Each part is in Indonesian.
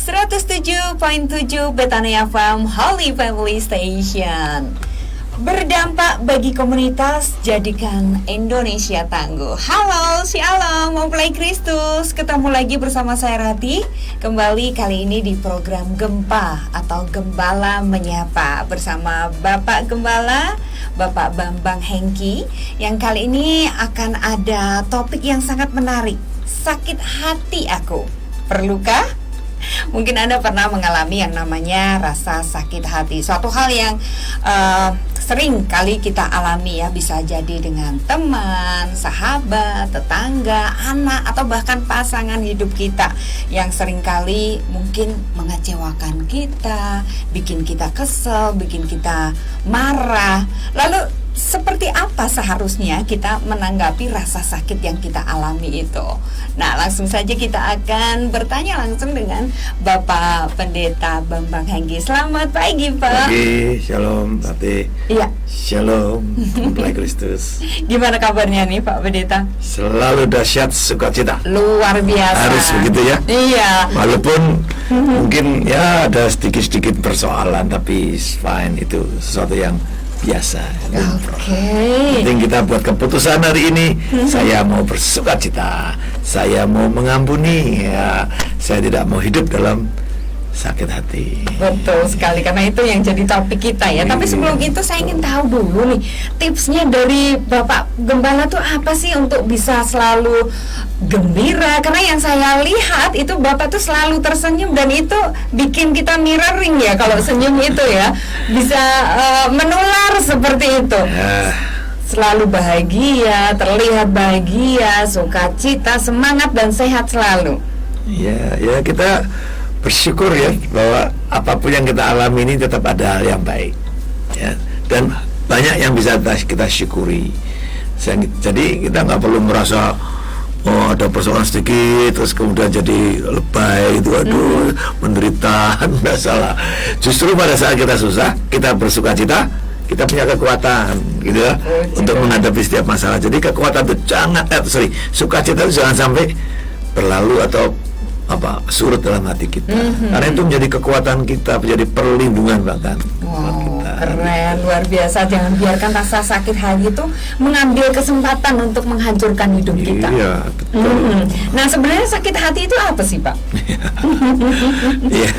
107.7 Betania FM Holy Family Station. Berdampak bagi komunitas, jadikan Indonesia tangguh. Halo, Shalom, mempelai Kristus. Ketemu lagi bersama saya Rati. Kembali kali ini di program Gempa atau Gembala Menyapa bersama Bapak Gembala, Bapak Bambang Hengki. Yang kali ini akan ada topik yang sangat menarik. Sakit hati aku. Perlukah? Mungkin Anda pernah mengalami yang namanya rasa sakit hati. Suatu hal yang sering kali kita alami ya. Bisa jadi dengan teman, sahabat, tetangga, anak, atau bahkan pasangan hidup kita yang sering kali mungkin mengecewakan kita, bikin kita kesel, bikin kita marah. Lalu seperti apa seharusnya kita menanggapi rasa sakit yang kita alami itu? Nah, langsung saja kita akan bertanya langsung dengan Bapak Pendeta Bambang Hengki. Selamat pagi, Pak. Pagi, shalom, Tati. Iya. Shalom, mempelai Kristus. Gimana kabarnya nih, Pak Pendeta? Selalu dahsyat sukacita. Luar biasa. Harus begitu ya. Iya. Walaupun mungkin ya ada sedikit-sedikit persoalan, tapi fine, itu sesuatu yang biasa. Oke. Penting kita buat keputusan hari ini. Saya mau bersukacita, saya mau mengampuni, ya. Saya tidak mau hidup dalam sakit hati. Betul sekali, karena itu yang jadi topik kita ya. Tapi sebelum itu saya ingin tahu dulu nih, tipsnya dari Bapak Gembala tuh apa sih untuk bisa selalu gembira? Karena yang saya lihat itu Bapak tuh selalu tersenyum, dan itu bikin kita mirroring ya. Kalau senyum itu ya bisa menular seperti itu. Selalu bahagia, terlihat bahagia, sukacita, semangat dan sehat selalu. Ya kita bersyukur ya bahwa apapun yang kita alami ini tetap ada hal yang baik ya, dan banyak yang bisa kita syukuri. Jadi kita nggak perlu merasa ada persoalan sedikit terus kemudian jadi lebay itu, aduh menderita. Nggak salah, justru pada saat kita susah kita bersukacita, kita punya kekuatan gitu ya, untuk menghadapi setiap masalah. Jadi kekuatan itu sukacita itu jangan sampai berlalu atau surut dalam hati kita, karena itu menjadi kekuatan kita, menjadi perlindungan bahkan. Keren, luar biasa. Jangan biarkan rasa sakit hati itu mengambil kesempatan untuk menghancurkan hidup kita. Iya, betul. Nah, sebenarnya sakit hati itu apa sih, Pak? Iya,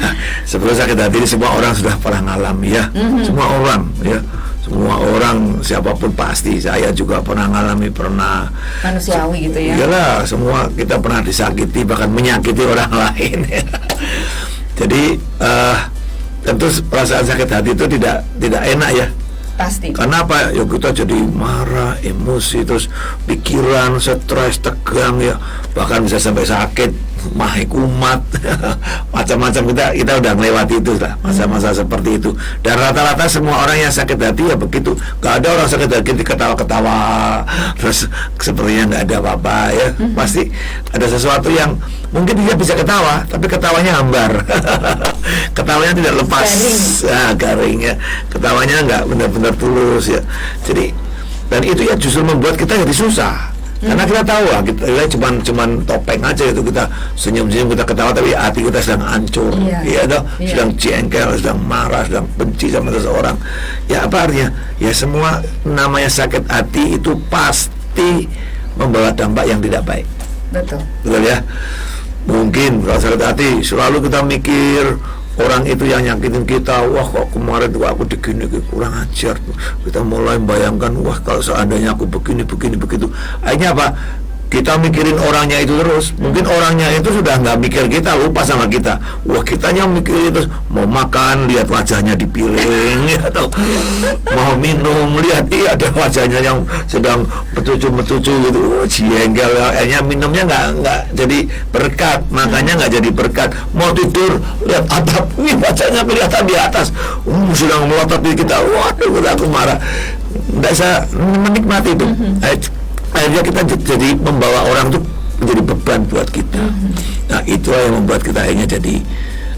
sebelum sakit hati ini semua orang sudah pernah ngalami ya. Semua orang ya. Semua orang, siapapun pasti. Saya juga pernah ngalami, pernah. Manusiawi gitu ya. Iyalah, semua kita pernah disakiti, bahkan menyakiti orang lain ya. Jadi tentu perasaan sakit hati itu tidak enak ya. Pasti. Karena apa? Ya kita jadi marah, emosi, terus pikiran, stres, tegang ya, bahkan bisa sampai sakit, mah kumat, macam-macam. Kita udah melewati itu lah, masa-masa seperti itu. Dan rata-rata semua orang yang sakit hati ya begitu. Gak ada orang sakit hati ketawa-ketawa terus sepertinya nggak ada apa-apa ya. Pasti ada sesuatu yang mungkin dia bisa ketawa, tapi ketawanya hambar. Ketawanya tidak lepas, garing ya. Ketawanya nggak benar-benar tulus ya. Jadi, dan itu ya justru membuat kita jadi susah. Karena kita tahu lah, kita cuman topeng aja itu, kita senyum-senyum, kita ketawa, tapi hati kita sedang hancur, sedang jengkel, sedang marah, sedang benci sama seseorang. Ya apa artinya? Ya semua namanya sakit hati itu pasti membawa dampak yang tidak baik. Betul ya. Mungkin kalau sakit hati selalu kita mikir orang itu yang nyakitin kita, wah kok kemarin tuh aku digini, kurang ajar. Kita mulai membayangkan, wah kalau seandainya aku begini begitu. Akhirnya apa? Kita mikirin orangnya itu terus. Mungkin orangnya itu sudah nggak mikir kita, lupa sama kita. Wah kitanya mikir itu, mau makan lihat wajahnya di piring atau mau minum lihat ada wajahnya yang sedang metucu gitu, jengkel. Akhirnya minumnya nggak jadi berkat, makannya nggak jadi berkat. Mau tidur lihat atap, wajahnya kelihatan di atas, sedang melotot di kita. Waduh, aku marah. Nggak bisa menikmati itu. Akhirnya kita jadi membawa orang itu menjadi beban buat kita. Nah itulah yang membuat kita akhirnya jadi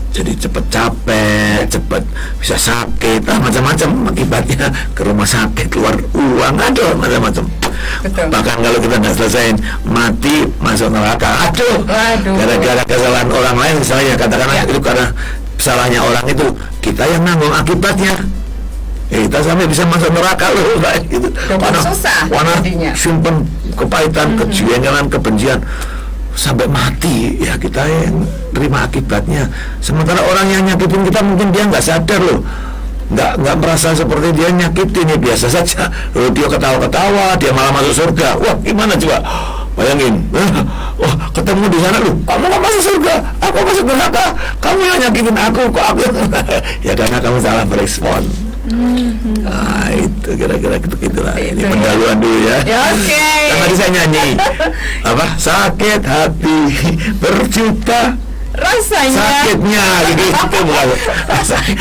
jadi cepat capek, cepat bisa sakit, macam-macam akibatnya, ke rumah sakit, keluar uang, aduh macam-macam. Bahkan kalau kita nggak selesaiin, mati masuk neraka, aduh. Gara-gara kesalahan orang lain, misalnya katakanlah itu karena salahnya orang itu, kita yang nanggung akibatnya. Kita sampai bisa masuk neraka loh, gitu. Karena simpen kepahitan, kejengkelan, kebencian sampai mati, ya kita yang terima akibatnya. Sementara orang yang nyakitin kita mungkin dia nggak sadar loh, nggak merasa seperti dia nyakitin, ya biasa saja. Lalu dia ketawa-ketawa, dia malah masuk surga. Wah, gimana coba? Bayangin, wah ketemu di sana loh, kamu nggak masuk surga, aku masuk neraka, kamu yang nyakitin aku, kok aku? Ya karena kamu salah berespon. Nah itu kira-kira gitulah. Ini pendahuluan dulu ya. Oke. Kan tadi saya nyanyi apa? Sakit hati berjuta rasanya. Sakitnya gitu bukan.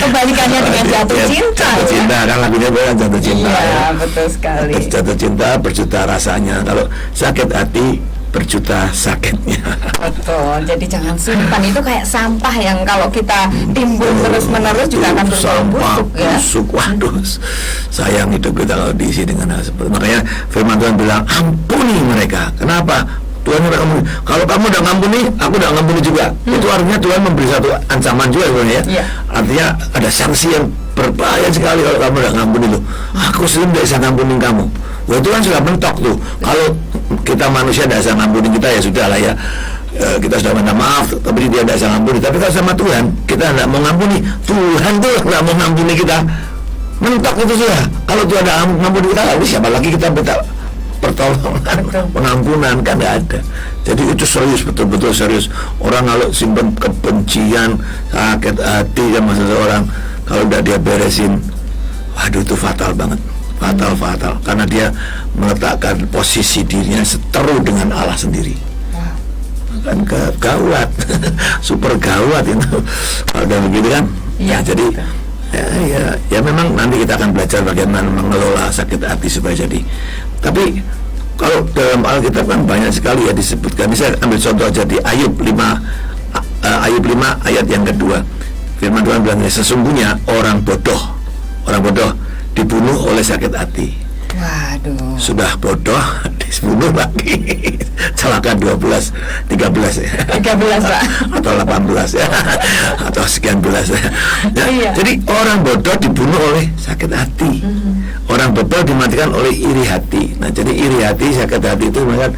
Kebalikannya dengan jatuh cinta. Jatuh cinta kan lagunya bukan jatuh cinta. Iya betul sekali. Jatuh cinta berjuta rasanya. Kalau sakit hati berjuta sakitnya. Betul, jadi jangan simpan, itu kayak sampah yang kalau kita timbun terus-menerus juga akan busuk ya. Busuk, waduh, sayang hidup kita kalau diisi dengan hal seperti itu. Makanya firman Tuhan bilang, ampuni mereka. Kenapa? Tuhan udah ampuni. Kalau kamu udah ngampuni, aku udah ngampuni juga. Itu artinya Tuhan memberi satu ancaman juga sebenarnya. Ya. Artinya ada sanksi yang berbahaya sekali kalau kamu udah ngampuni loh. Aku sering tidak bisa ngampunin kamu. Wah itu kan sudah mentok tuh. Kalau kita manusia tidak bisa ngampunin kita, ya sudah lah ya. Kita sudah minta maaf, tapi dia tidak bisa ngampuni. Tapi kalau sama Tuhan, kita tidak mau ngampuni. Tuhan tuh tidak mau ngampuni kita. Mentok itu sudah. Kalau Tuhan tidak ngampuni kita, lalu siapa lagi kita minta pertolongan, pengampunan, kan nggak ada. Jadi itu serius, betul-betul serius. Orang kalau simpan kebencian, sakit hati sama seseorang, kalau udah dia beresin, waduh itu fatal banget. Fatal, karena dia meletakkan posisi dirinya seteru dengan Allah sendiri. Kan gawat, super gawat itu. Kalau udah begitu kan, ya jadi ya memang nanti kita akan belajar bagaimana mengelola sakit hati supaya jadi. Tapi kalau dalam Alkitab kan banyak sekali ya disebutkan. Saya ambil contoh aja di Ayub 5 ayat yang kedua. Firman Tuhan bilang, sesungguhnya orang bodoh dibunuh oleh sakit hati. Waduh. Sudah bodoh dibunuh lagi. Celaka 13 ya. 13 Pak. Atau 18 ya. Atau sekian belas ya. Nah, iya. Jadi orang bodoh dibunuh oleh sakit hati. Orang bodoh dimatikan oleh iri hati. Nah jadi iri hati, sakit hati itu kan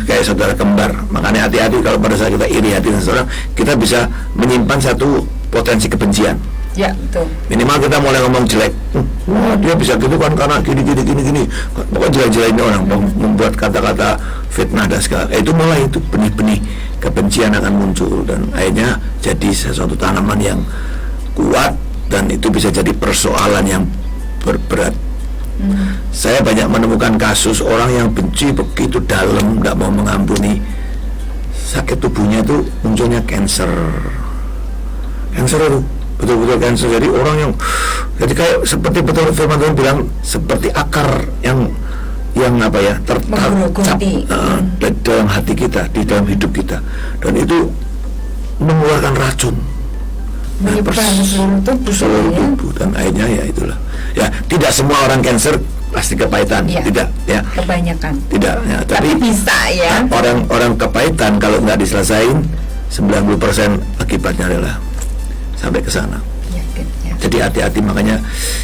kayak saudara kembar. Makanya hati-hati kalau pada saat kita iri hati dengan seseorang, kita bisa menyimpan satu potensi kebencian. Ya betul. Minimal kita mulai ngomong jelek. Wah dia bisa gitu kan karena gini. Pokoknya jelek-jelekin orang, membuat kata-kata fitnah dan segala. Itu mulai itu benih-benih kebencian akan muncul dan akhirnya jadi sesuatu tanaman yang kuat dan itu bisa jadi persoalan yang berat. Saya banyak menemukan kasus orang yang benci begitu dalam, tidak mau mengampuni. Sakit tubuhnya itu munculnya cancer itu betul-betul cancer. Jadi orang yang jadi kayak seperti betul firman Tuhan bilang, seperti akar yang apa ya tertancap dalam hati kita, di dalam hidup kita, dan itu mengeluarkan racun seluruh tubuh dan akhirnya ya itulah ya. Tidak semua orang cancer pasti kepahitan, tidak ya, kebanyakan tidak ya, tapi bisa ya. Orang kepahitan kalau nggak diselesain 90% akibatnya adalah sampai ke sana. Jadi hati-hati, makanya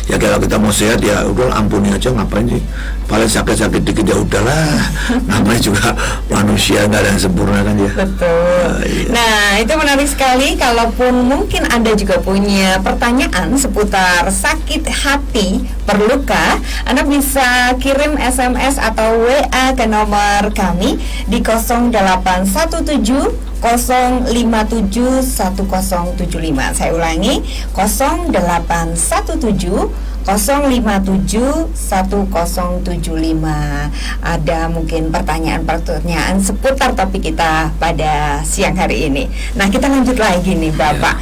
ya kalau kita mau sehat ya udah ampuni aja, ngapain sih, paling sakit-sakit dikit ya udahlah. Namanya juga manusia, nggak ada yang sempurna kan ya. Betul. Iya. Nah itu menarik sekali. Kalaupun mungkin Anda juga punya pertanyaan seputar sakit hati, perlukah, Anda bisa kirim SMS atau WA ke nomor kami di 0817 057 1075. Saya ulangi, 0817 057 1075. Ada mungkin pertanyaan seputar topik kita pada siang hari ini. Nah kita lanjut lagi nih Bapak.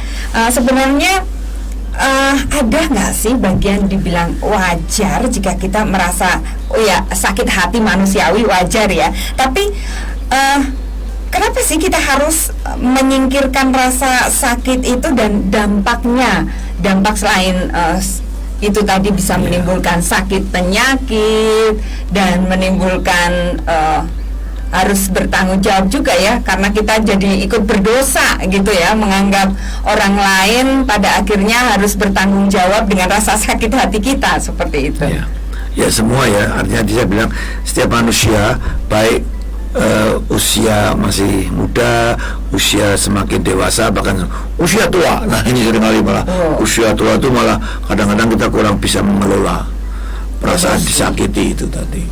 Sebenarnya ada nggak sih bagian dibilang wajar jika kita merasa sakit hati, manusiawi, wajar ya. Tapi kenapa sih kita harus menyingkirkan rasa sakit itu dan dampak selain itu tadi bisa menimbulkan sakit penyakit dan menimbulkan harus bertanggung jawab juga ya, karena kita jadi ikut berdosa gitu ya, menganggap orang lain pada akhirnya harus bertanggung jawab dengan rasa sakit hati kita seperti itu. Ya semua ya, artinya dia bilang setiap manusia baik usia masih muda, usia semakin dewasa, bahkan usia tua. Nah ini seringkali malah usia tua itu malah kadang-kadang kita kurang bisa mengelola perasaan disakiti itu tadi,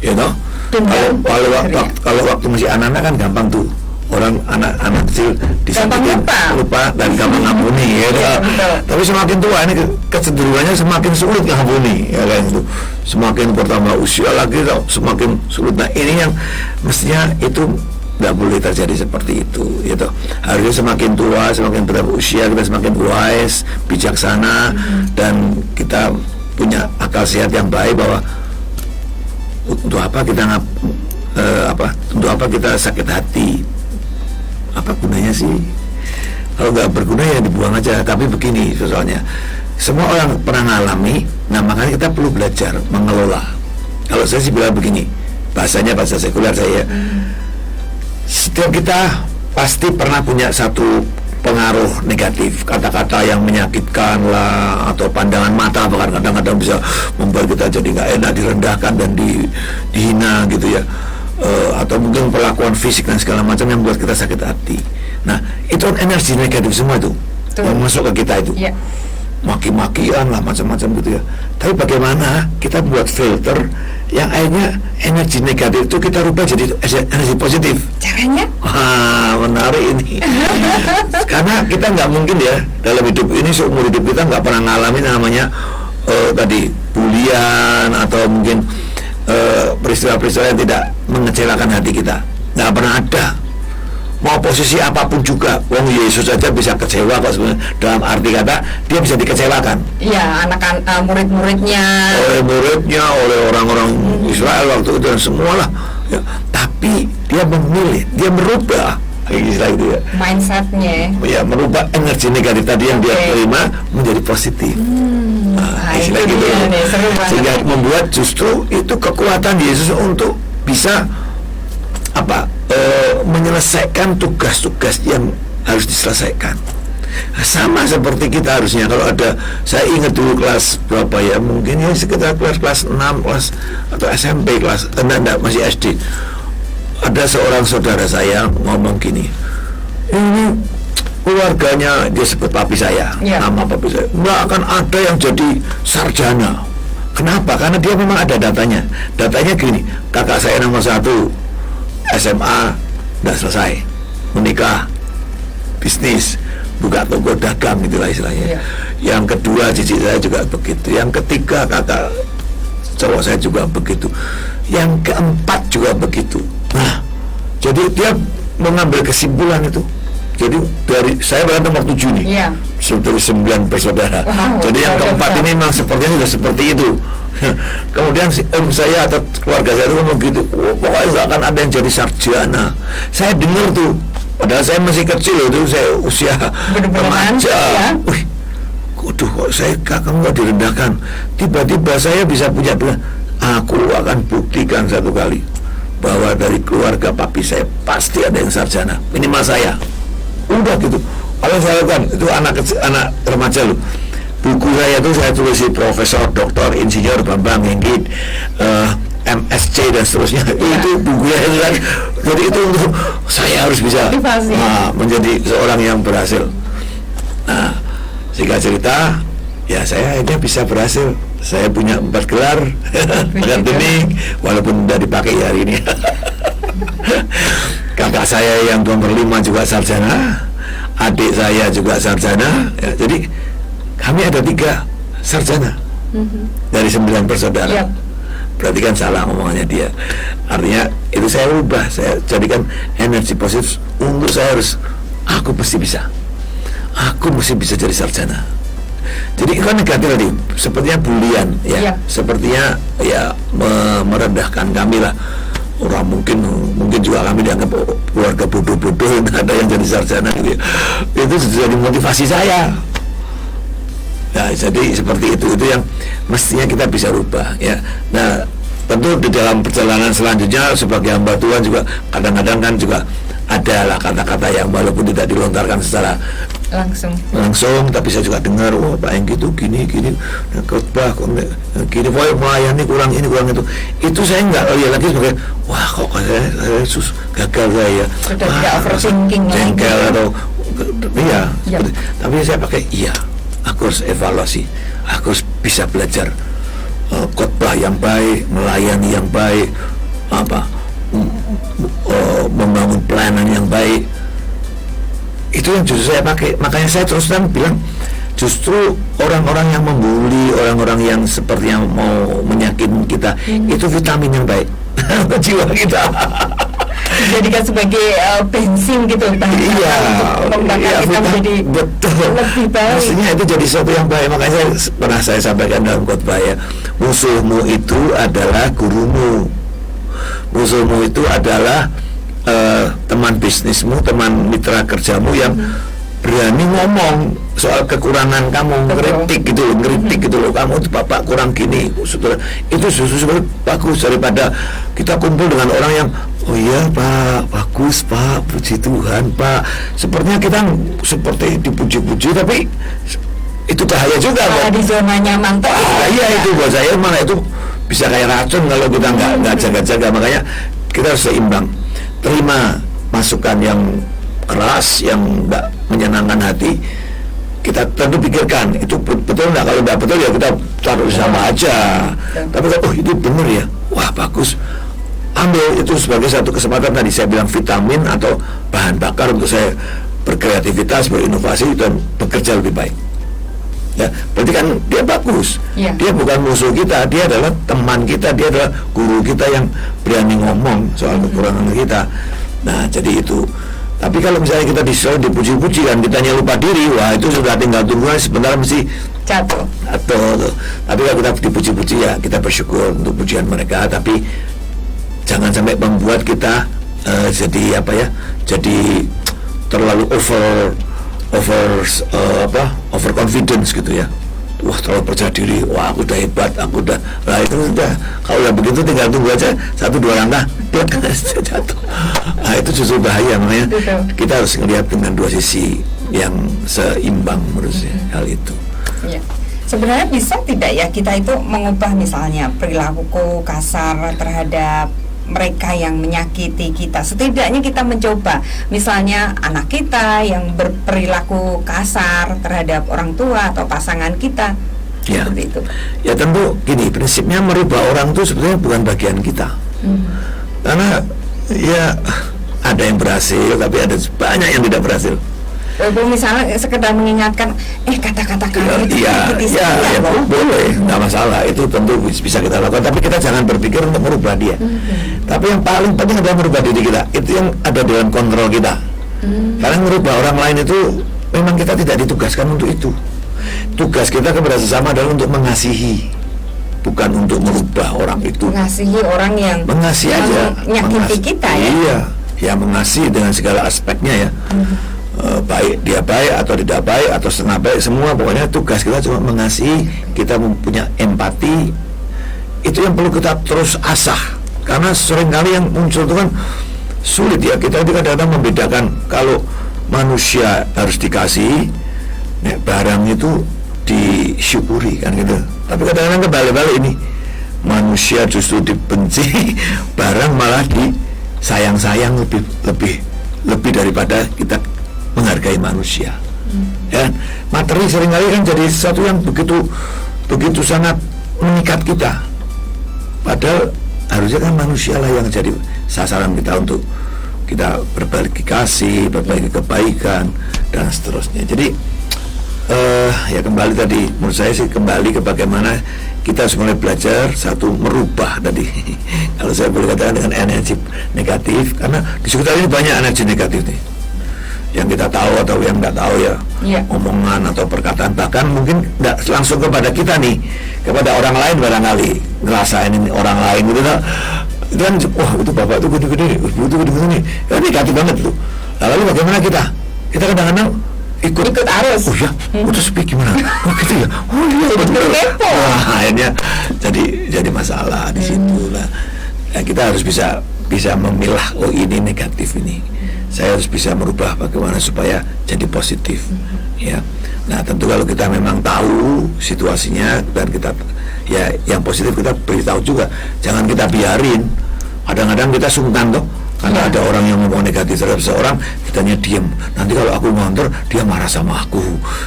you know. Kalau waktu masih anak-anak kan gampang tuh, orang anak kecil disakitin lupa dan gampang ngampuni ya. Tapi semakin tua ini kecenderungannya semakin sulit ngampuni ya kan, itu semakin bertambah usia lagi semakin sulit. Nah ini yang mestinya itu nggak boleh terjadi seperti itu gitu. Harusnya semakin tua, semakin bertambah usia kita semakin wise, bijaksana, dan kita punya akal sehat yang baik bahwa untuk apa kita untuk apa kita sakit hati, apa gunanya sih? Kalau nggak berguna ya dibuang aja. Tapi begini soalnya, semua orang pernah ngalami, nah makanya kita perlu belajar mengelola. Kalau saya sih bilang begini, bahasanya bahasa sekuler saya, setiap kita pasti pernah punya satu pengaruh negatif, kata-kata yang menyakitkan lah, atau pandangan mata bahkan kadang-kadang bisa membuat kita jadi nggak enak, direndahkan dan dihina gitu ya, atau mungkin perlakuan fisik dan segala macam yang membuat kita sakit hati. Nah itu energi negatif semua itu yang masuk ke kita itu, maki-makian lah macam-macam gitu ya. Tapi bagaimana kita buat filter yang akhirnya energi negatif itu kita rubah jadi energi positif? Caranya? Wah, menarik ini. Karena kita nggak mungkin ya dalam hidup ini, seumur hidup kita nggak pernah ngalamin namanya tadi bulian atau mungkin peristiwa-peristiwa yang tidak mengecewakan hati kita. Nggak pernah ada. Mau posisi apapun juga, Wong Yesus saja bisa kecewa kok sebenarnya. Dalam arti kata dia bisa dikecewakan. Iya, murid-muridnya. Oleh muridnya, oleh orang-orang Israel waktu itu dan semualah. Ya, tapi dia memilih, dia merubah istilah itu ya. Mindsetnya. Ya, merubah energi negatif tadi yang dia terima menjadi positif. Istilah gitu. Sehingga membuat justru itu kekuatan Yesus untuk bisa menyelesaikan tugas-tugas yang harus diselesaikan. Sama seperti kita harusnya. Kalau ada, saya ingat dulu kelas berapa ya, mungkin ya sekitar kelas 6 kelas atau SMP kelas, enggak masih SD. Ada seorang saudara saya ngomong gini, ini keluarganya, dia sebut papi saya, nama papi saya, nggak akan ada yang jadi sarjana. Kenapa? Karena dia memang ada datanya. Datanya gini, kakak saya nomor 1 SMA udah selesai, menikah, bisnis, buka toko dagang itulah istilahnya. Yang kedua cici saya juga begitu. Yang ketiga kakak cowok saya juga begitu. Yang keempat juga begitu. Nah, jadi dia mengambil kesimpulan itu. Jadi dari saya berada nomor 7 nih, dari 9 bersaudara. Jadi yang keempat ini memang sepertinya sudah seperti itu. Kemudian saya atau keluarga saya itu ngomong gitu, pokoknya nggak akan ada yang jadi sarjana. Saya dengar tuh, padahal saya masih kecil itu, saya usia remaja. Wih, waduh, kok saya kakak nggak direndahkan. Tiba-tiba saya bisa punya bilang, aku akan buktikan satu kali bahwa dari keluarga papi saya pasti ada yang sarjana, minimal saya. Udah gitu. Kalau saya lakukan itu anak remaja loh. Buku saya itu saya tulis Profesor Doktor Insinyur Bambang Henggit, MSc dan seterusnya. Itu buku saya itu kan. Jadi itu untuk saya harus bisa menjadi seorang yang berhasil. Nah, singkat cerita, ya saya akhirnya bisa berhasil. Saya punya 4 gelar akademik, walaupun tidak dipakai hari ini. Kakak saya yang nomor 5 juga sarjana, adik saya juga sarjana. Ya, jadi kami ada 3 sarjana dari 9 bersaudara. Berarti kan salah ngomongannya dia. Artinya itu saya ubah, saya jadikan energi positif untuk saya harus, aku mesti bisa jadi sarjana. Jadi kan negatif tadi, sepertinya bulian ya, sepertinya ya merendahkan kami lah. orang mungkin juga kami dianggap keluarga bodoh-bodoh, nggak ada yang jadi sarjana gitu. Itu jadi motivasi saya. Ya, jadi seperti itu yang mestinya kita bisa rubah ya. Nah, tentu di dalam perjalanan selanjutnya sebagai hamba Tuhan juga kadang-kadang kan juga ada lah kata-kata yang walaupun tidak dilontarkan secara langsung, tapi saya juga dengar, oh Pak Engki itu gini khotbah gini, pokoknya melayani kurang ini kurang itu saya nggak lihat lagi sebagai wah kok saya gagal saya sudah tidak overthinking jengkel atau iya. Tapi saya pakai aku harus evaluasi, aku harus bisa belajar khotbah yang baik, melayani yang baik, membangun pelayanan yang baik. Itu yang justru saya pakai. Makanya saya terus terang bilang, justru orang-orang yang membuli, orang-orang yang sepertinya mau menyakitin kita, itu vitamin yang baik untuk jiwa kita. Dijadikan sebagai bensin gitu, iya, membakar kita menjadi lebih baik. Maksudnya itu jadi sesuatu yang baik. Makanya pernah saya sampaikan dalam khotbah ya, musuhmu itu adalah gurumu, musuhmu itu adalah teman bisnismu, teman mitra kerjamu yang berani ngomong soal kekurangan kamu, ngeritik gitu loh, kamu itu bapak kurang gini, saudara. Itu justru bagus daripada kita kumpul dengan orang yang oh iya Pak, bagus Pak, puji Tuhan Pak. Sepertinya kita seperti dipuji-puji, tapi itu bahaya juga Pak. Di zona nyaman tuh. Iya itu buat saya malah itu bisa kayak racun kalau kita nggak jaga-jaga. Makanya kita harus seimbang. Terima masukan yang keras, yang nggak menyenangkan hati, kita tentu pikirkan itu betul nggak. Kalau nggak betul ya kita taruh sama aja. Tapi kalau itu benar ya, wah bagus, ambil itu sebagai satu kesempatan. Tadi saya bilang vitamin atau bahan bakar untuk saya berkreativitas, berinovasi dan bekerja lebih baik. Ya, berarti kan dia bagus. Dia bukan musuh kita, dia adalah teman kita, dia adalah guru kita yang berani ngomong soal kekurangan kita. Nah, jadi itu. Tapi kalau misalnya kita dipuji-puji kan, kitanya lupa diri, wah itu sudah tinggal tunggu sebentar mesti jatuh. Tapi kalau kita dipuji-puji ya kita bersyukur untuk pujian mereka, tapi jangan sampai membuat kita jadi terlalu over confidence gitu ya. Wah terlalu percaya diri, wah aku udah hebat, lah itu sudah, kalau udah begitu tinggal tunggu aja 1-2 langkah jatuh. Nah itu justru bahaya. Makanya kita harus melihat dengan dua sisi yang seimbang menurut saya hal itu. Ya. Sebenarnya bisa tidak ya kita itu mengubah misalnya perilaku kasar terhadap mereka yang menyakiti kita. Setidaknya kita mencoba, misalnya anak kita yang berperilaku kasar terhadap orang tua atau pasangan kita. Ya, seperti itu. Ya tentu gini, prinsipnya merubah orang itu sebenarnya bukan bagian kita. Karena ya ada yang berhasil, tapi ada banyak yang tidak berhasil. Misalnya sekedar mengingatkan, kata-kata kamu itu boleh, nggak masalah, itu tentu bisa kita lakukan, tapi kita jangan berpikir untuk merubah dia. Tapi yang paling penting adalah merubah diri kita, itu yang ada dalam kontrol kita. Karena merubah orang lain itu memang kita tidak ditugaskan untuk itu. Tugas kita kepada sesama adalah untuk mengasihi, bukan untuk merubah orang itu. Mengasihi orang yang mengasihi aja, menyakiti kita ya. Iya, ya mengasihi dengan segala aspeknya ya. Baik dia baik atau tidak baik atau setengah baik, semua pokoknya tugas kita cuma mengasihi, kita mempunyai empati. Itu yang perlu kita terus asah, karena seringkali yang muncul itu kan sulit ya. Kita kadang-kadang membedakan kalau manusia harus dikasih, barang itu disyukuri kan gitu. Tapi kadang-kadang kebalik-balik ini, manusia justru dibenci, barang malah disayang-sayang lebih daripada kita menghargai manusia. Ya, materi seringkali kan jadi sesuatu yang begitu sangat mengikat kita. Padahal harusnya kan manusia lah yang jadi sasaran kita untuk kita berbagi kasih, berbagi kebaikan dan seterusnya. Jadi ya kembali tadi, menurut saya sih kembali ke bagaimana kita harus mulai belajar satu merubah tadi. Kalau saya boleh katakan dengan energi negatif, karena di sekitar ini banyak energi negatif nih, yang kita tahu atau yang nggak tahu ya, omongan atau perkataan, bahkan mungkin nggak langsung kepada kita nih, kepada orang lain barangkali ngerasain ini orang lain gitu, itu kan, wah itu bapak itu gede-gede, ibu itu gede-gede, ya negatif banget itu. Lalu bagaimana kita? Kita kadang-kadang ikut arus. Oh ya, udah sepi gimana? Oh gitu ya. Oh iya betul. Wah, akhirnya jadi masalah di situ lah. Ya, kita harus bisa memilah, oh ini negatif ini. Saya harus bisa merubah bagaimana supaya jadi positif. Ya. Nah, tentu kalau kita memang tahu situasinya dan kita ya yang positif kita beritahu juga. Jangan kita biarin. Kadang-kadang kita sungkan tuh. Karena ada orang yang ngomong negatif terhadap seorang, kitanya diem. Nanti kalau aku ngontor, dia marah sama aku.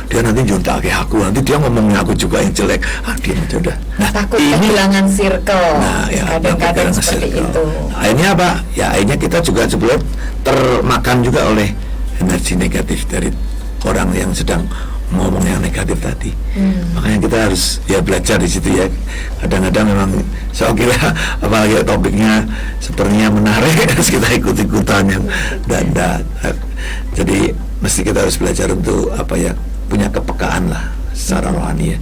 Dia nanti junta ke aku. Nanti dia ngomongnya aku juga yang jelek. Diem aja udah. Nah, takut kehilangan circle. Nah, ya, kadang-kadang seperti circle itu. Akhirnya apa? Ya akhirnya kita juga sebelum termakan juga oleh energi negatif dari orang yang sedang ngomong yang negatif tadi. Makanya kita harus ya belajar di situ ya. Kadang-kadang memang saya kira apalagi topiknya sepertinya menarik, harus kita ikut-ikutan yang dan jadi mesti kita harus belajar untuk apa ya, punya kepekaan lah secara rohani ya.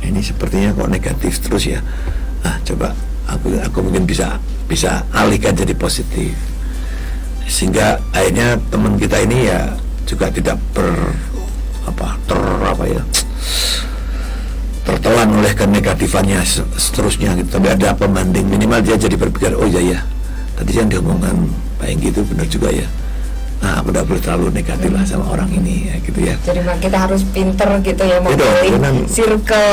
Ini sepertinya kok negatif terus ya. Nah, coba aku mungkin bisa alihkan jadi positif. Sehingga akhirnya teman kita ini ya juga tidak tertelan oleh kenegatifannya seterusnya gitu. Tapi ada pembanding, minimal dia jadi berpikir, oh iya ya, tadi yang diomongkan Pak Enggi itu benar juga ya. Nah, aku tidak boleh terlalu negatif lah sama orang ini ya, gitu ya. Jadi kita harus pinter gitu ya, memilih circle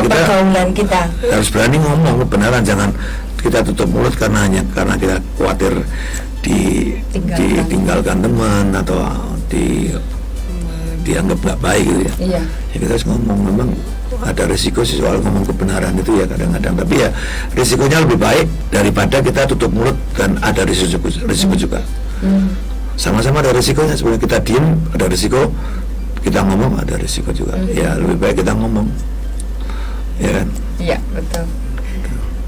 pergaulan kita. Harus berani ngomong kebenaran, jangan kita tutup mulut karena kita khawatir ditinggalkan teman atau dianggap nggak baik gitu ya. Iya. Ya kita harus ngomong, memang ada risiko sih soal ngomong kebenaran itu ya kadang-kadang, tapi ya risikonya lebih baik daripada kita tutup mulut dan ada risiko juga. Sama-sama ada risikonya, sebenarnya kita diem ada risiko, kita ngomong ada risiko juga. Ya lebih baik kita ngomong, ya kan? Iya betul.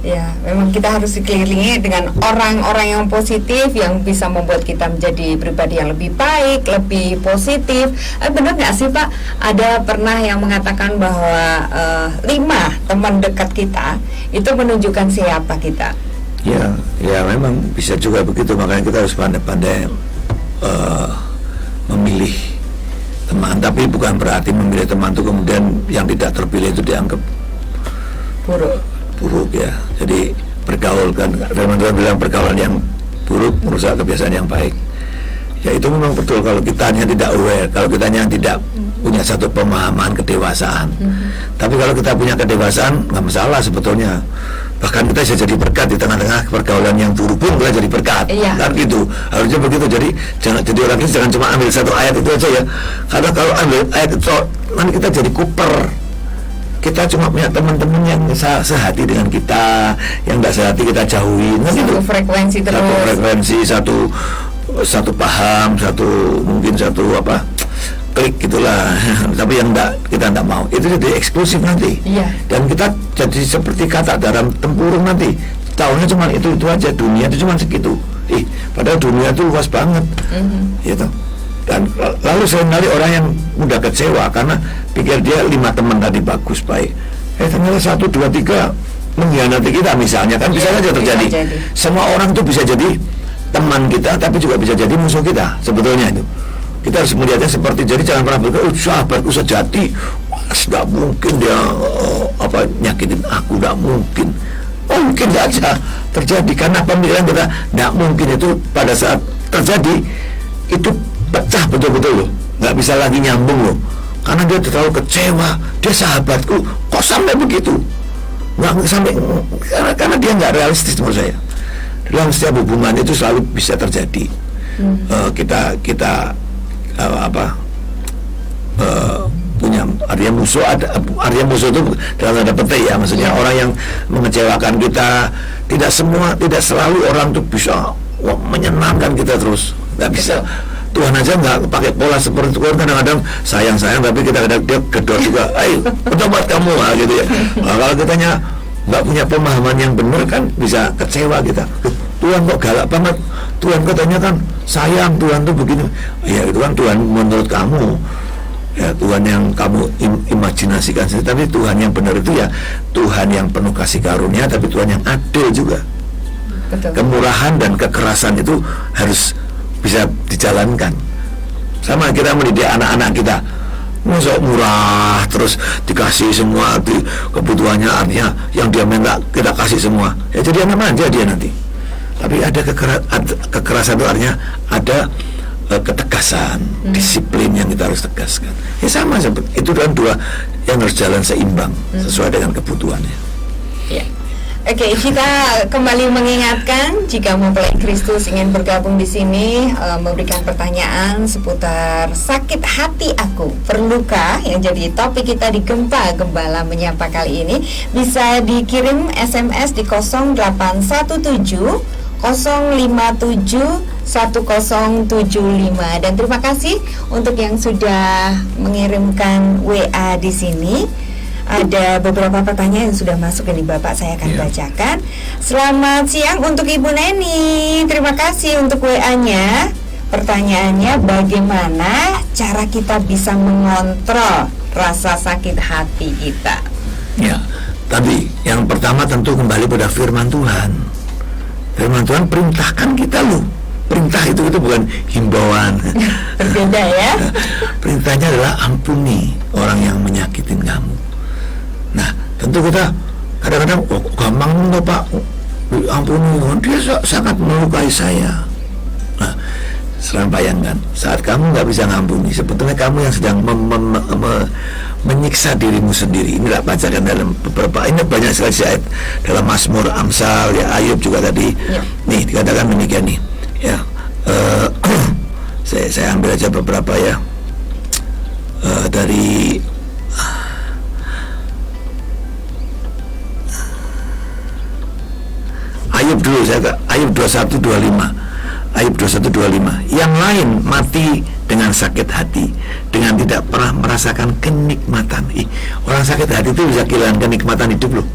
Ya, memang kita harus dikelilingi dengan orang-orang yang positif yang bisa membuat kita menjadi pribadi yang lebih baik, lebih positif. Benar nggak sih Pak? Ada pernah yang mengatakan bahwa 5 teman dekat kita itu menunjukkan siapa kita. Ya memang bisa juga begitu. Makanya kita harus pandai-pandai memilih teman. Tapi bukan berarti memilih teman itu kemudian yang tidak terpilih itu dianggap buruk ya. Jadi pergaulan, teman-teman bilang pergaulan yang buruk merusak kebiasaan yang baik. Ya itu memang betul kalau kitanya tidak aware, kalau kitanya tidak punya satu pemahaman kedewasaan. Tapi kalau kita punya kedewasaan nggak masalah sebetulnya. Bahkan kita bisa jadi berkat di tengah-tengah pergaulan yang buruk pun kita jadi berkat. Kan gitu. Harusnya begitu. Jadi orang ini jangan cuma ambil satu ayat itu aja ya. Karena kalau ambil ayat itu nanti kita jadi kuper. Kita cuma punya teman-teman yang sehati dengan kita, yang tidak sehati kita jauhin. Satu frekuensi terus. Satu frekuensi, satu paham, mungkin satu klik gitulah. Tapi yang kita tidak mau, itu jadi eksklusif nanti. Dan kita jadi seperti kata dalam tempurung nanti. Tahunya cuma itu aja, dunia itu cuma segitu. Padahal dunia itu luas banget. Gitu. Dan lalu seringkali orang yang mudah kecewa karena pikir dia 5 teman tadi bagus baik, ternyata 1, 2, 3 mengkhianati kita misalnya, kan bisa saja terjadi. Semua orang itu bisa jadi teman kita tapi juga bisa jadi musuh kita sebetulnya itu. Kita harus melihatnya seperti, jadi jangan pernah berpikir sahabatku sejati tidak mungkin dia nyakitin aku, tidak mungkin. Mungkin saja terjadi karena pemilihan kita tidak mungkin itu pada saat terjadi itu pecah betul-betul loh, nggak bisa lagi nyambung loh, karena dia terlalu kecewa, dia sahabatku kok sampai begitu, nggak sampai, karena dia nggak realistis menurut saya. Dalam setiap hubungan itu selalu bisa terjadi. Kita punya artinya musuh itu dalam tanda petik ya, maksudnya orang yang mengecewakan kita. Tidak selalu orang itu bisa menyenangkan kita terus, nggak bisa. Tuhan aja nggak pakai pola seperti itu. Kadang-kadang sayang tapi kita kadang dia gedor juga, ayo bertobat kamu lah gitu ya. Nah, kalau kitanya nggak punya pemahaman yang benar kan bisa kecewa kita. Tuhan kok galak banget, Tuhan katanya kan sayang, Tuhan tuh begini. Ya itu kan Tuhan menurut kamu ya, Tuhan yang kamu imajinasikan sendiri. Tapi Tuhan yang benar itu ya Tuhan yang penuh kasih karunia, tapi Tuhan yang adil juga. Betul. Kemurahan dan kekerasan itu harus bisa dijalankan. Sama kita mendidik anak-anak kita, masa murah terus dikasih semua kebutuhannya, artinya yang dia minta kita kasih semua, ya jadi anak manja dia nanti. Tapi ada kekerasan itu artinya ada ketegasan, disiplin yang kita harus tegaskan. Ya sama seperti itu, dan dua yang harus jalan seimbang sesuai dengan kebutuhannya. Ya. Oke, kita kembali mengingatkan jika mempelai Kristus ingin bergabung di sini, memberikan pertanyaan seputar sakit hati aku, perlukah, yang jadi topik kita di Gempa Gembala Menyapa kali ini, bisa dikirim SMS di 0817 057 1075. Dan terima kasih untuk yang sudah mengirimkan WA di sini. Ada beberapa pertanyaan yang sudah masuk ini Bapak, saya akan bacakan. Selamat siang untuk Ibu Neni. Terima kasih untuk WA-nya. Pertanyaannya, bagaimana cara kita bisa mengontrol rasa sakit hati kita? Ya, tadi yang pertama tentu kembali pada firman Tuhan. Firman Tuhan perintahkan kita loh. Perintah itu bukan himbauan. Berbeda ya. Perintahnya adalah ampuni orang yang menyakitin kamu. Nah, tentu kita kadang-kadang gampang loh Pak, ampuni, dia sangat melukai saya. Nah, sekarang bayangkan, saat kamu nggak bisa ngampuni, sebetulnya kamu yang sedang menyiksa dirimu sendiri. Ini tak bacakan dalam beberapa, ini banyak sekali ayat dalam Mazmur, Amsal, ya Ayub juga tadi. Nih dikatakan demikian nih. Ya, saya ambil aja beberapa ya, dari Ayub dulu, Ayub 21:25. Ayub 21:25. Yang lain mati dengan sakit hati, dengan tidak pernah merasakan kenikmatan. Orang sakit hati itu bisa kehilangan kenikmatan hidup loh.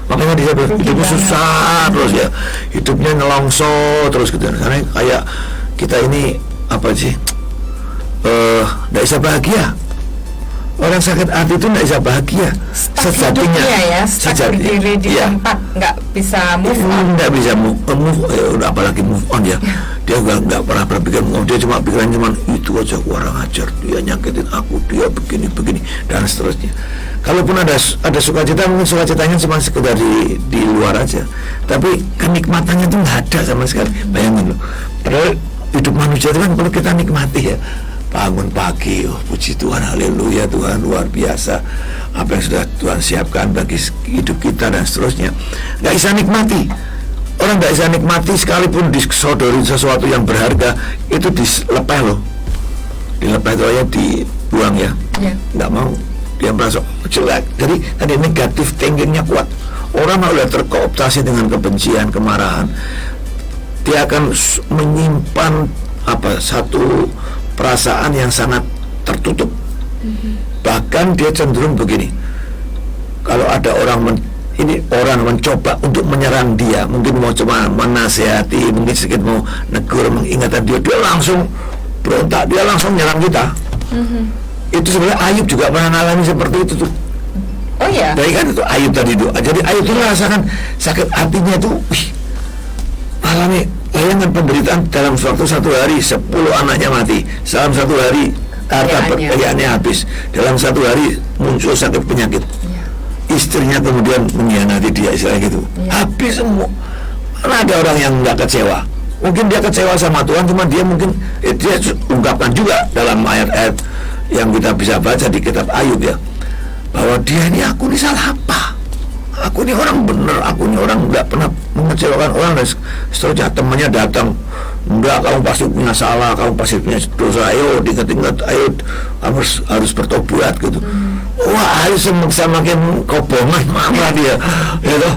Makanya dia hidupnya susah terus ya, hidupnya nelongso terus gitu. Karena kayak kita ini apa sih, tidak bisa bahagia. Orang sakit hati itu tidak bisa bahagia. Sejatinya ya, berdiri di tempat, nggak bisa move on. Nggak bisa move apalagi move on ya. Dia nggak pernah berpikir move on. Dia cuma pikiran itu aja, kurang ajar, dia nyakitin aku, dia begini dan seterusnya. Kalaupun ada sukacita, mungkin sukacitanya cuma sekedar di luar aja. Tapi kenikmatannya itu nggak ada sama sekali. Bayangin loh. Padahal hidup manusia itu kan perlu kita nikmati ya. Bangun pagi, puji Tuhan, haleluya, Tuhan luar biasa apa yang sudah Tuhan siapkan bagi hidup kita dan seterusnya. Nggak bisa nikmati. Orang nggak bisa nikmati sekalipun disodori sesuatu yang berharga, itu dilepeh loh. Dilepeh itu aja dibuang ya. Nggak mau, dia merasa jelek. Jadi tadi negatif thinkingnya kuat. Orang udah terkooptasi dengan kebencian, kemarahan, dia akan menyimpan satu perasaan yang sangat tertutup. Bahkan dia cenderung begini, kalau ada orang mencoba untuk menyerang dia, mungkin mau cuma menasihati, mungkin sedikit mau negur, mengingatkan dia langsung berontak, dia langsung menyerang kita. Itu sebenarnya Ayub juga pernah mengalami seperti itu tuh. Oh ya. Dari kan itu Ayub tadi itu. Jadi Ayub itu merasakan sakit hatinya itu, alami. Bayangkan penderitaan dalam satu hari 10 anaknya mati, dalam satu hari harta kekayaannya habis, dalam satu hari muncul sakit penyakit, istrinya kemudian mengkhianati dia, istilah gitu, habis semua. Mana ada orang yang nggak kecewa? Mungkin dia kecewa sama Tuhan, cuma dia mungkin dia ungkapkan juga dalam ayat-ayat yang kita bisa baca di kitab Ayub ya, bahwa dia ini, aku ini salah apa? Aku ini orang bener, aku ini orang nggak pernah mengecewakan orang, dan seterusnya. Temannya datang, enggak, kamu pasti punya salah, kamu pasti punya dosa, ayo diingat-ingat, ayo kamu harus bertobat gitu. Wah, harus semakin kobongan marah dia, gitu.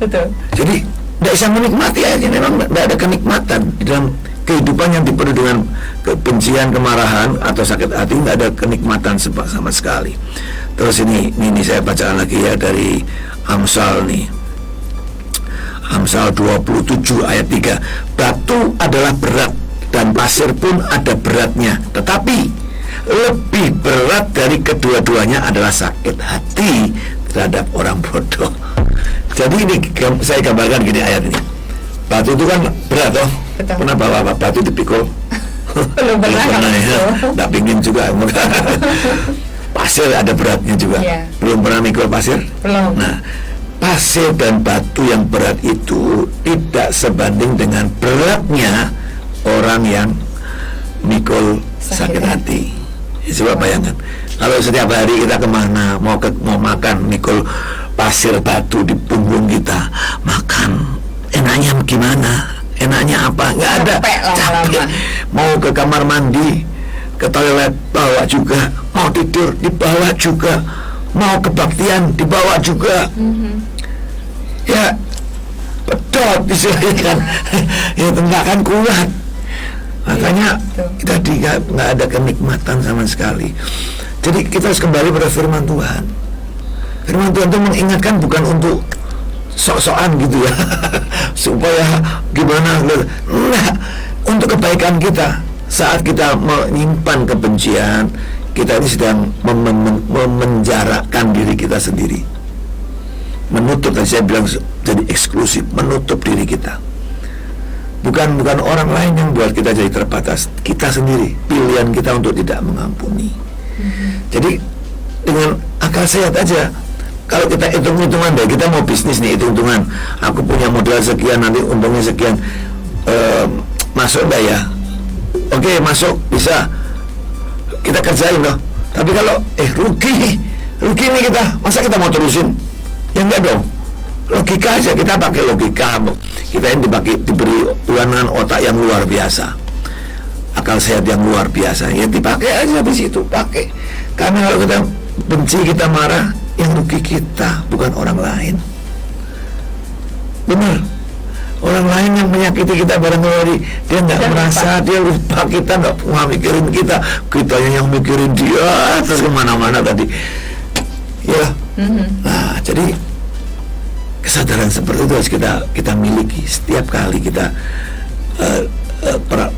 Betul. Jadi nggak bisa menikmati aja, memang nggak ada kenikmatan di dalam kehidupan yang dipenuhi dengan kebencian, kemarahan atau sakit hati. Nggak ada kenikmatan sama sekali. Terus ini saya bacakan lagi ya dari Amsal nih. Amsal 27 ayat 3. Batu adalah berat dan pasir pun ada beratnya, tetapi lebih berat dari kedua-duanya adalah sakit hati terhadap orang bodoh. Jadi ini saya gambarkan gini ayat ini. Batu itu kan berat toh. Betul. Pernah bawa batu dipikul? Belum pernah ya. gitu. Nggak pingin juga. Pasir ada beratnya juga. Iya. Belum pernah mikul pasir? Belum. Nah, pasir dan batu yang berat itu tidak sebanding dengan beratnya orang yang mikul sakit hati. Coba bayangkan, kalau setiap hari kita kemana mau makan mikul pasir batu di punggung kita, makan enaknya gimana? Enaknya apa? Nggak ada. Capek lama-lama. Mau ke kamar mandi, ke toilet bawa juga, mau tidur dibawa juga, mau kebaktian dibawa juga. Ya pedot istilahnya kan. Ya tenggakan kuat. Makanya kita nggak ada kenikmatan sama sekali. Jadi kita harus kembali pada firman Tuhan. Firman Tuhan itu mengingatkan bukan untuk sok-sokan gitu ya, supaya gimana? Nah, untuk kebaikan kita. Saat kita menyimpan kebencian, kita ini sedang memenjarakan diri kita sendiri, menutup. Tadi saya bilang jadi eksklusif, menutup diri kita. Bukan orang lain yang buat kita jadi terbatas, kita sendiri, pilihan kita untuk tidak mengampuni. Jadi dengan akal sehat aja, kalau kita hitung-hitungan deh, kita mau bisnis nih, hitung-hitungan, aku punya modal sekian, nanti untungnya sekian, masuk enggak ya? Oke, masuk, bisa, kita kerjain loh. Tapi kalau rugi nih kita, masa kita mau terusin? Ya enggak dong. Logika aja, kita pakai logika. Kita ini diberi Tuhan dengan otak yang luar biasa, akal sehat yang luar biasa. Ya dipakai aja di situ, pakai. Karena kalau kita benci, kita marah, yang rugi kita, bukan orang lain. Benar. Orang lain yang menyakiti kita barangkali dia nggak merasa, dia lupa, kita nggak mikirin kita yang mikirin dia terus kemana-mana tadi. Ya. Nah, jadi kesadaran seperti itu harus kita miliki setiap kali kita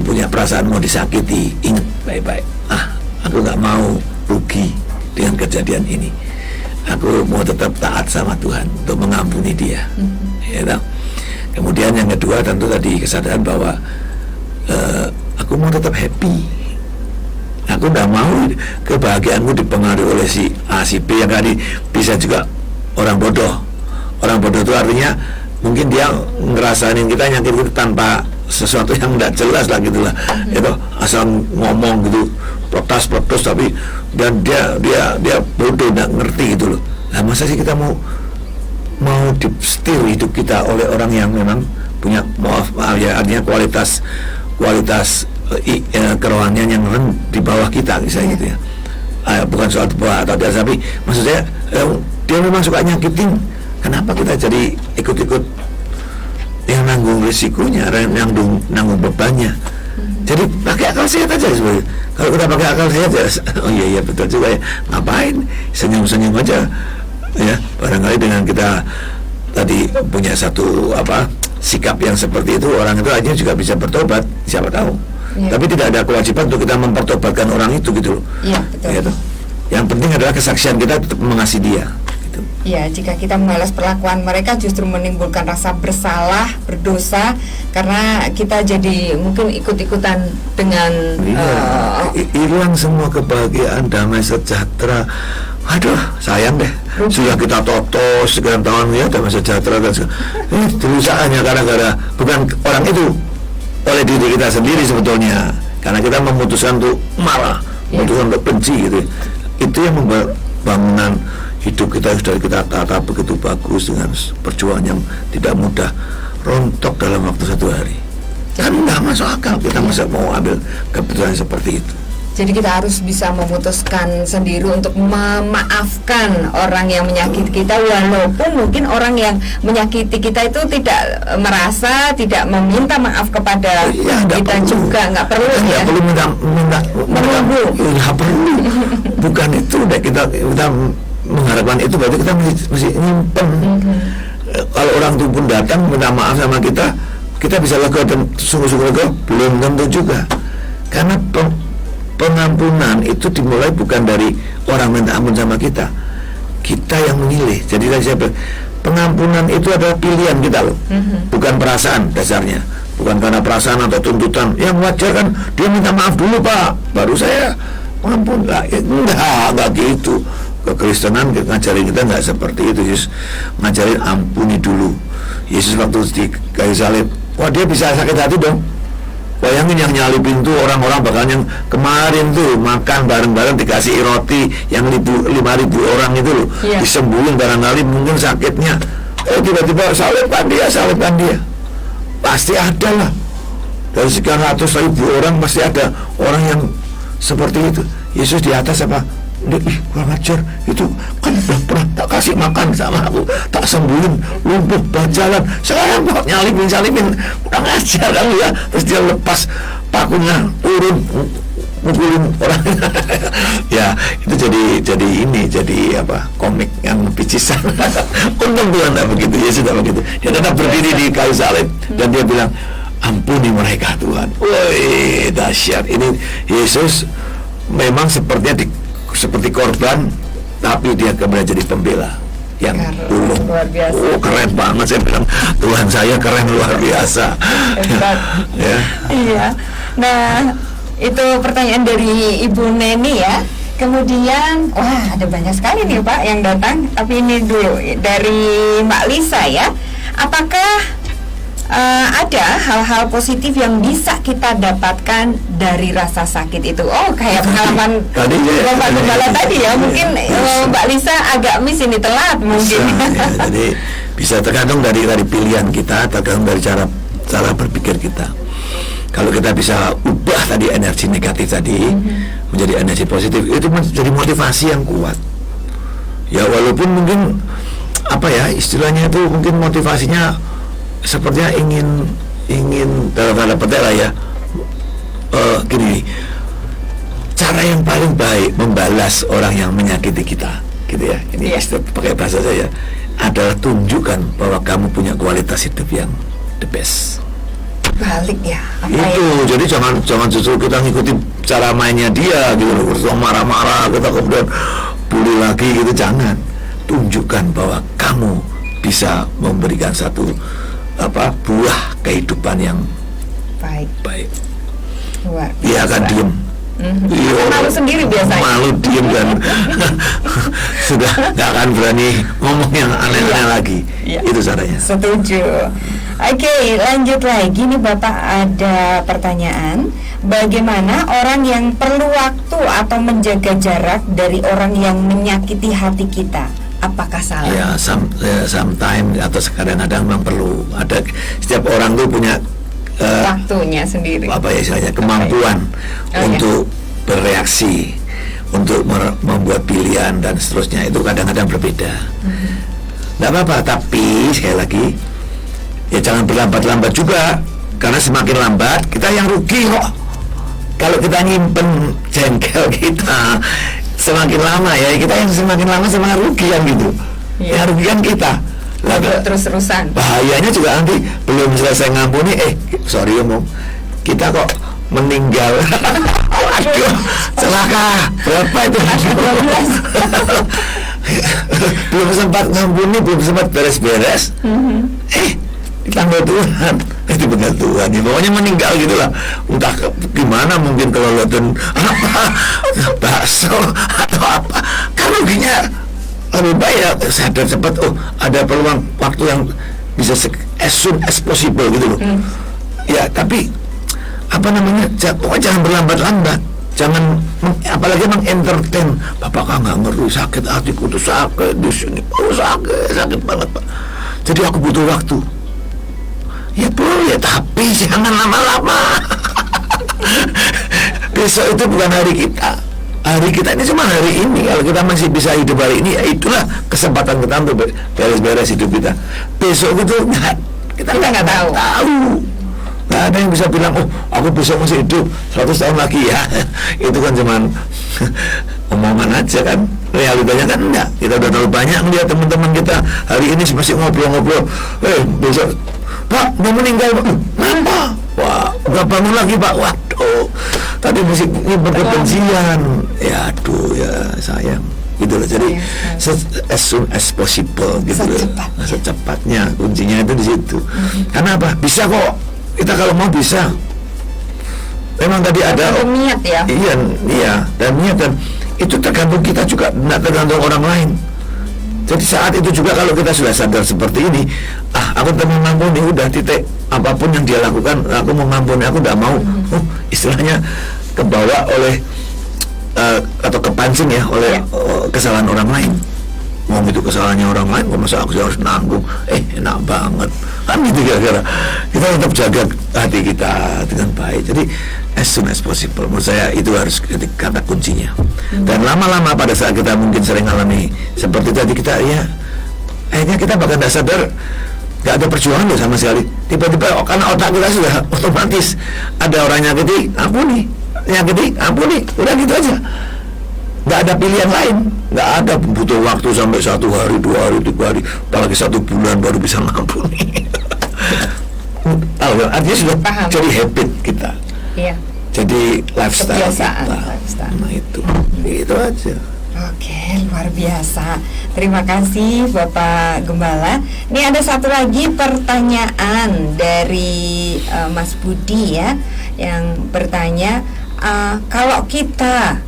punya perasaan mau disakiti. Ingat baik-baik, aku nggak mau rugi dengan kejadian ini. Aku mau tetap taat sama Tuhan untuk mengampuni dia. Ya, tak? Kemudian yang kedua tentu tadi kesadaran bahwa aku mau tetap happy. Aku nggak mau kebahagiaanku dipengaruhi oleh si A, si B yang tadi bisa juga orang bodoh. Orang bodoh itu artinya mungkin dia ngerasain kita, nyakit kita tanpa sesuatu yang tidak jelas lah gitulah. Itu asal ngomong gitu, protes tapi dan dia bodoh, nggak ngerti gitu loh. Nah, masa sih kita mau di-steal hidup kita oleh orang yang memang punya maaf ya, artinya kualitas kerohanian yang di bawah kita misalnya gitu ya. Bukan soal bawah atau atas, tapi maksud saya dia memang suka nyakitin. Kenapa kita jadi ikut-ikut yang nanggung risikonya, yang nanggung bebannya? Jadi pakai akal sehat aja sebenarnya. Kalau kita pakai akal sehat ya, oh iya betul juga ya. Ngapain senyum-senyum aja ya? Barangkali dengan kita tadi punya satu sikap yang seperti itu, orang itu aja juga bisa bertobat, siapa tahu. Ya. Tapi tidak ada kewajiban untuk kita mempertobatkan orang itu gitu loh. Iya betul. Gitu. Yang penting adalah kesaksian kita tetap mengasihi dia. Ya, jika kita membalas perlakuan mereka justru menimbulkan rasa bersalah, berdosa, karena kita jadi mungkin ikut-ikutan dengan hilang semua kebahagiaan, damai sejahtera. Aduh, sayang deh. Sudah kita totos sekian tahun ya, damai sejahtera dan ini rusaknya gara-gara bukan orang itu, oleh diri kita sendiri sebetulnya. Karena kita memutuskan untuk marah, memutuskan untuk benci gitu. Itu yang membuat bangunan hidup kita sudah kita tata begitu bagus dengan perjuangan yang tidak mudah rontok dalam waktu 1 hari. Kan nggak masuk akal kita masa mau ambil keputusan seperti itu. Jadi kita harus bisa memutuskan sendiri untuk memaafkan orang yang menyakiti kita, walaupun mungkin orang yang menyakiti kita itu tidak merasa, tidak meminta maaf kepada kita perlu. Juga nggak perlu ya. Nggak perlu minta menunggu. Nggak perlu. Bukan itu deh, kita mengharapkan itu, berarti kita mesti nyimpen. Kalau orang itu pun datang minta maaf sama kita bisa lega dan sungguh-sungguh lega, belum tentu juga. Karena pengampunan itu dimulai bukan dari orang minta ampun sama kita yang memilih. Jadi saya pengampunan itu adalah pilihan kita loh, bukan perasaan dasarnya, bukan karena perasaan atau tuntutan. Yang wajar kan dia minta maaf dulu Pak, baru saya mengampun. Lah, enggak gitu. Kekristenan ngajarin kita nggak seperti itu. Yesus ngajarin ampuni dulu. Yesus waktu di kayu salib, wah dia bisa sakit hati dong. Bayangin yang nyalipin tuh orang-orang bakal yang kemarin tuh makan bareng-bareng dikasih roti yang 5.000 orang itu loh, disembuhin barangkali mungkin sakitnya, tiba-tiba salibkan dia, pasti ada lah. Dari sekian ratus ribu orang pasti ada orang yang seperti itu. Yesus di atas apa? Kurang ajar, itu kan udah pernah tak kasih makan sama aku, tak sembuhin, lumpuh, berjalan, sekarang kok nyalipin, kurang ajar kamu ya. Terus dia lepas pakunya, turun, mukulin orang. Ya, itu jadi apa, komik yang picisan. Untung Tuhan tak begitu, Yesus tak begitu. Dia tetap berdiri di kayu salib dan dia bilang, ampuni mereka Tuhan. Woi, dahsyat. Ini Yesus memang seperti korban, tapi dia kemudian jadi pembela yang tulung. Luar biasa. Keren banget, saya bilang Tuhan saya keren, luar biasa. Ya. Iya. Nah, itu pertanyaan dari Ibu Neni ya. Kemudian, wah ada banyak sekali nih Pak yang datang. Tapi ini dulu dari Mbak Lisa ya. Apakah ada hal-hal positif yang bisa kita dapatkan dari rasa sakit itu? Oh, kayak pengalaman Bapak Gembala tadi ya. Mungkin Mbak Lisa agak miss ini, telat mungkin. Ya, jadi bisa tergantung dari pilihan kita, tergantung dari cara berpikir kita. Kalau kita bisa ubah tadi energi negatif tadi menjadi energi positif, itu menjadi motivasi yang kuat. Ya walaupun mungkin apa ya istilahnya itu mungkin motivasinya sepertinya ingin dalam tanda petik lah ya, gini, cara yang paling baik membalas orang yang menyakiti kita, gitu ya. Ini pakai bahasa saya adalah tunjukkan bahwa kamu punya kualitas hidup yang the best. Balik ya. Itu ya? Jadi jangan justru kita ngikutin cara mainnya dia gitu, terus marah-marah kita kemudian bully lagi gitu, jangan. Tunjukkan bahwa kamu bisa memberikan satu buah kehidupan yang baik. Dia akan diem. Malu sendiri biasanya. Malu diem dan sudah nggak akan berani ngomong yang aneh-aneh lagi. Itu caranya. Setuju. Oke, lanjut lagi nih Bapak, ada pertanyaan. Bagaimana orang yang perlu waktu atau menjaga jarak dari orang yang menyakiti hati kita? Apakah salah? Ya, sometimes atau kadang-kadang memang perlu. Ada, setiap orang tuh punya waktunya sendiri. Apa ya istilahnya, kemampuan untuk bereaksi, untuk membuat pilihan dan seterusnya. Itu kadang-kadang berbeda. Nggak apa-apa, tapi sekali lagi ya jangan berlambat-lambat juga, karena semakin lambat kita yang rugi kok. Kalau kita nyimpen jengkel kita semakin lama ya, kita yang semakin lama semakin rugi kan gitu. Yang rugi kan kita. Terus-terusan. Bahayanya juga nanti belum selesai ngampuni, sorry omong, kita kok meninggal. Waduh, celaka. Berapa itu? 12. Belum sempat ngampuni, belum sempat beres-beres. Ditanggal Tuhan, dipegang Tuhan ya, pokoknya meninggal gitulah. Entah gimana, mungkin kalau dan apa bakso atau apa, kan ruginya lebih baik ya sadar cepat. Oh, ada peluang waktu yang bisa as soon as possible gitu loh. Ya tapi apa namanya, pokoknya jangan berlambat-lambat, jangan apalagi mengentertain. Bapak kan nggak ngerti, sakit hatiku tuh, sakit di sini, sakit banget Pak, jadi aku butuh waktu. Ya boleh, tapi jangan lama-lama. Besok itu bukan hari kita. Hari kita ini cuma hari ini. Kalau kita masih bisa hidup hari ini, ya itulah kesempatan kita untuk beres-beres hidup kita. Besok itu kita nggak tahu. Nggak ada yang bisa bilang, oh aku besok masih hidup 100 tahun lagi ya. Itu kan cuman omongan aja kan. Realitanya kan enggak. Kita udah terlalu banyak melihat teman-teman kita hari ini masih ngobrol-ngobrol. Besok Pak, mau meninggal Pak. Kenapa? Wah, nggak bangun lagi Pak. Waduh, tadi masih nyimpen kebencian. Ya aduh ya sayang. gitu loh. Jadi Iya, as soon as possible gitu loh. Secepatnya. Secepatnya, kuncinya itu di situ. Karena apa? Bisa kok, kita kalau mau bisa. Memang tadi ada Tergantung niat ya. iya, dan niat, dan itu tergantung kita juga, tidak tergantung orang lain. Jadi saat itu juga kalau kita sudah sadar seperti ini, aku teman mengampuni, udah titik, apapun yang dia lakukan, aku mau mengampuni, aku tidak mau, istilahnya kebawa oleh atau kepancing ya oleh kesalahan orang lain. Mau itu kesalahannya orang lain, masa aku harus nanggung? Enak banget kan gitu, kira-kira kita tetap jaga hati kita dengan baik. Jadi as soon as possible, menurut saya itu harus kata kuncinya. Dan lama-lama pada saat kita mungkin sering alami seperti tadi, kita ya akhirnya kita bahkan tidak sadar, nggak ada perjuangan loh sama sekali. Tiba-tiba karena otak kita sudah otomatis, ada orang nyakiti, ampuni, udah gitu aja. Nggak ada pilihan lain, nggak ada butuh waktu sampai 1 hari, 2 hari, 3 hari, apalagi 1 bulan baru bisa mengampuni. Artinya sudah jadi habit kita. Iya. Jadi lifestyle Kebiasaan, kita. lifestyle. Nah itu aja. Oke, luar biasa. Terima kasih Bapak Gembala. Ini ada satu lagi pertanyaan dari Mas Budi ya, yang bertanya, kalau kita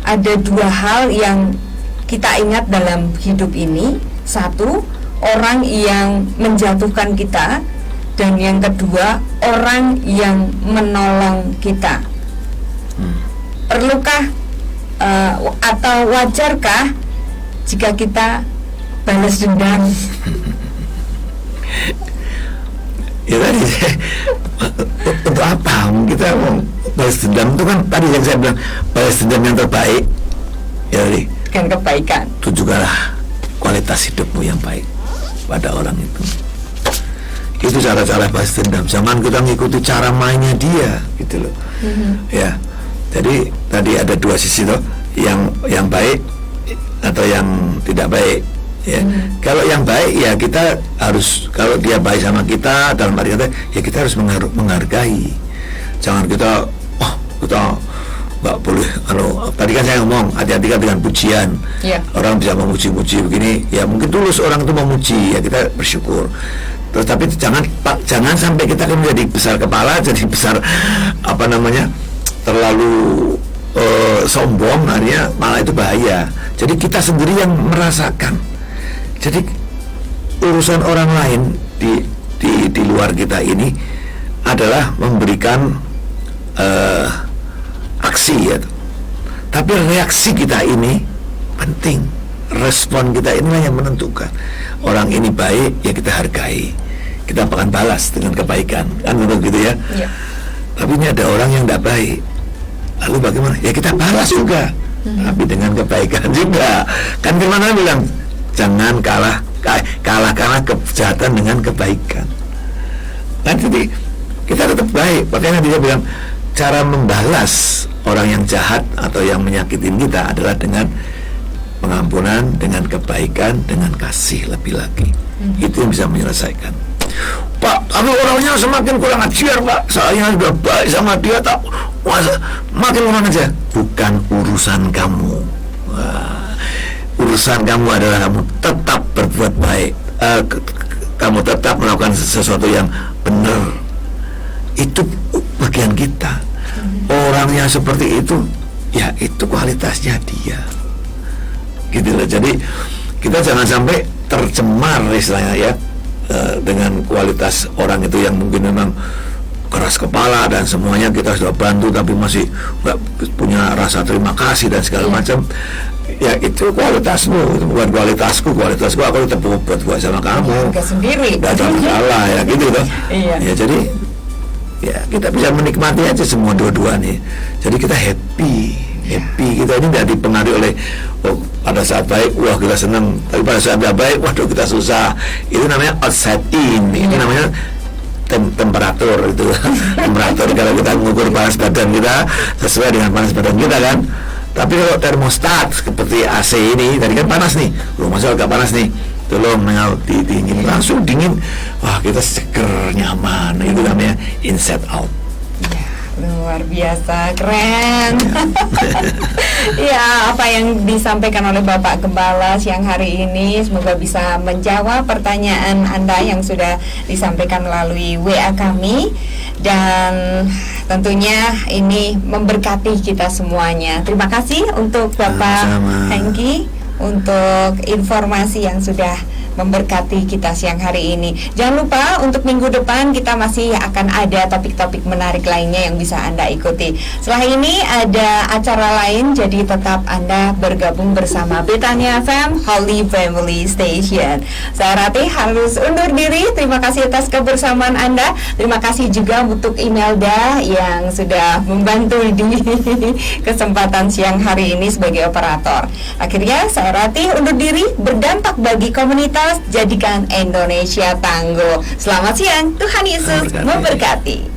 ada 2 hal yang kita ingat dalam hidup ini. 1, orang yang menjatuhkan kita, dan yang kedua, orang yang menolong kita. Perlukah atau wajarkah jika kita balas dendam? Ya tadi untuk apa kita mau balas dendam? Itu kan tadi yang saya bilang, balas dendam yang terbaik ya tadi, Dengan kebaikan. tunjukkanlah kualitas hidupmu yang baik pada orang itu. Itu cara-cara balas dendam. Jangan kita ngikuti cara mainnya dia gitu loh. Ya, jadi tadi ada 2 sisi tuh, yang baik atau yang tidak baik ya. Kalau yang baik ya kita harus, kalau dia baik sama kita, dalam arti kata ya kita harus menghargai. Jangan kita kita nggak boleh, kalau tadi kan saya ngomong hati-hati kan dengan pujian. Orang bisa memuji-muji begini ya, mungkin tulus orang itu memuji ya, kita bersyukur. Terus tapi jangan sampai kita menjadi besar kepala, jadi besar terlalu sombong, akhirnya malah itu bahaya. Jadi kita sendiri yang merasakan. Jadi urusan orang lain di luar kita ini adalah memberikan aksi ya. Tapi reaksi kita ini penting. Respon kita inilah yang menentukan. Orang ini baik ya kita hargai, kita akan balas dengan kebaikan, kan begitu ya. Tapi ini ada orang yang tidak baik, lalu bagaimana? Ya kita balas juga, tapi dengan kebaikan juga. Kan firman bilang, jangan kalahkanlah kejahatan dengan kebaikan. Kan jadi kita tetap baik. Makanya dia bilang cara membalas orang yang jahat atau yang menyakitin kita adalah dengan pengampunan, dengan kebaikan, dengan kasih lebih lagi. Itu yang bisa menyelesaikan. Pak, tapi orangnya semakin kurang ajar, Pak. Saya sudah baik sama dia, tak makin kurang aja. Bukan urusan kamu. Urusan kamu adalah kamu tetap berbuat baik, kamu tetap melakukan sesuatu yang benar. Itu bagian kita. Orangnya seperti itu, ya itu kualitasnya dia. Gitu loh. Jadi kita jangan sampai tercemar istilahnya ya, dengan kualitas orang itu yang mungkin memang keras kepala dan semuanya kita sudah bantu tapi masih nggak punya rasa terima kasih dan segala macam. Ya itu kualitasmu, itu bukan kualitasku aku tetap buat sama kamu. Sendiri. Gak ada masalah ya gitu loh. Ya jadi ya kita bisa menikmati aja semua dua-dua nih. Jadi kita happy kita ini tidak dipengaruhi oleh pada saat baik wah kita senang, tapi pada saat tidak baik waduh kita susah. Itu namanya outside in, itu namanya temperatur itu. Temperatur kalau kita mengukur panas badan kita sesuai dengan panas badan kita kan. Tapi kalau termostat seperti AC ini tadi kan panas nih, masa agak panas nih, tolong dingin, langsung dingin, wah kita seger nyaman. Itu namanya inside out. Luar biasa, keren. Ya, apa yang disampaikan oleh Bapak Gembala siang hari ini semoga bisa menjawab pertanyaan Anda yang sudah disampaikan melalui WA kami. Dan tentunya ini memberkati kita semuanya. Terima kasih untuk Bapak Sama-sama. Hengki untuk informasi yang sudah memberkati kita siang hari ini. Jangan lupa untuk minggu depan kita masih akan ada topik-topik menarik lainnya yang bisa Anda ikuti. Setelah ini ada acara lain, jadi tetap Anda bergabung bersama Betania FM Holy Family Station. Saya Ratih harus undur diri. Terima kasih atas kebersamaan Anda. Terima kasih juga untuk Imelda yang sudah membantu di kesempatan siang hari ini sebagai operator. Akhirnya saya Ratih undur diri. Berdampak bagi komunitas, jadikan Indonesia tangguh. Selamat siang, Tuhan Yesus memberkati.